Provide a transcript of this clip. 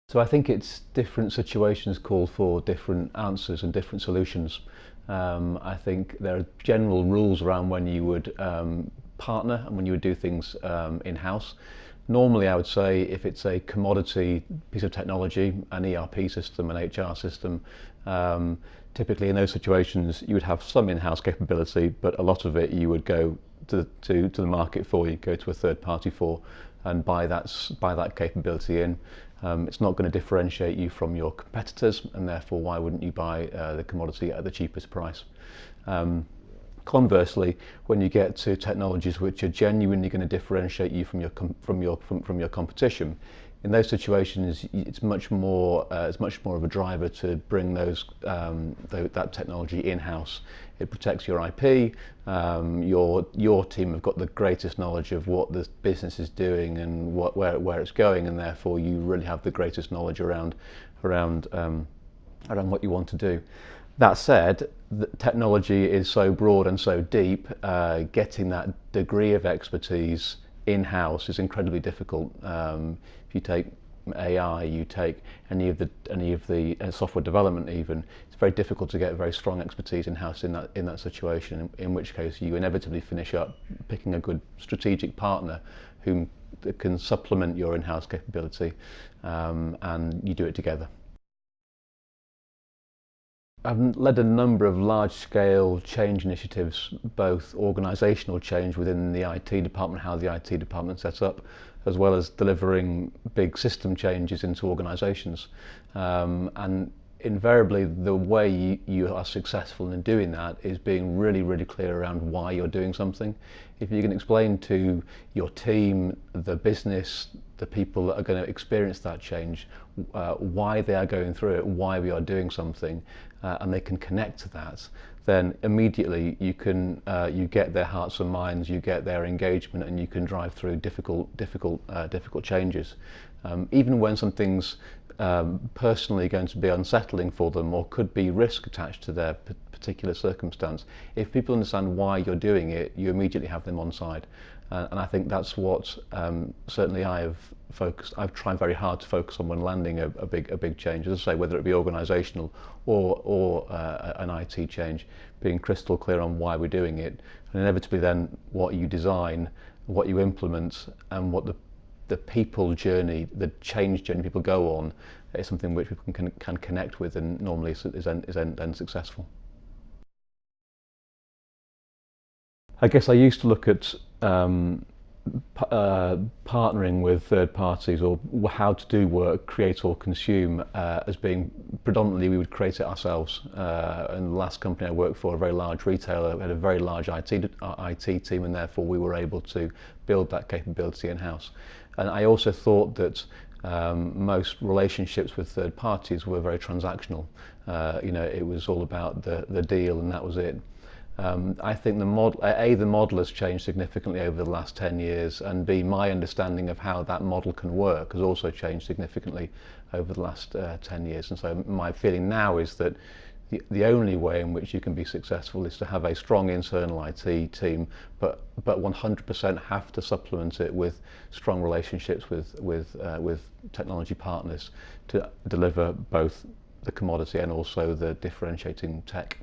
So I think it's different situations call for different answers and different solutions. I think there are general rules around when you would partner and when you would do things in-house. Normally I would say if it's a commodity piece of technology, an ERP system, an HR system, typically in those situations you would have some in-house capability, but a lot of it you would go to the market for, you go to a third party for and buy that capability in. It's not going to differentiate you from your competitors, and therefore why wouldn't you buy the commodity at the cheapest price? Conversely, when you get to technologies which are genuinely going to differentiate you from your competition, in those situations it's much more of a driver to bring that technology in-house. It protects your IP. Your team have got the greatest knowledge of what the business is doing and where it's going, and therefore you really have the greatest knowledge around what you want to do. That said, the technology is so broad and so deep, getting that degree of expertise in-house is incredibly difficult. If you take AI, you take any of the software development even, it's very difficult to get very strong expertise in-house in that situation, in which case you inevitably finish up picking a good strategic partner who can supplement your in-house capability, and you do it together. I've led a number of large-scale change initiatives, both organisational change within the IT department, how the IT department sets up, as well as delivering big system changes into organisations. And invariably, the way you are successful in doing that is being really, really clear around why you're doing something. If you can explain to your team, the business, the people that are going to experience that change, why they are going through it, why we are doing something, and they can connect to that, then immediately you get their hearts and minds, you get their engagement, and you can drive through difficult changes. Even when something's personally going to be unsettling for them or could be risk attached to their particular circumstance, if people understand why you're doing it, you immediately have them on side. And I think that's what certainly I've tried very hard to focus on when landing a big change. As I say, whether it be organisational or an IT change, being crystal clear on why we're doing it, and inevitably then what you design, what you implement, and what the people journey, the change journey people go on, is something which people can connect with, and normally is then successful. I guess I used to look at partnering with third parties, or how to do work, create or consume, as being predominantly we would create it ourselves. And the last company I worked for, a very large retailer, had a very large IT team, and therefore we were able to build that capability in-house. And I also thought that most relationships with third parties were very transactional. It was all about the deal, and that was it. I think the model has changed significantly over the last 10 years, and B, my understanding of how that model can work has also changed significantly over the last 10 years. And so my feeling now is that the only way in which you can be successful is to have a strong internal IT team, but 100% have to supplement it with strong relationships with technology partners to deliver both the commodity and also the differentiating tech.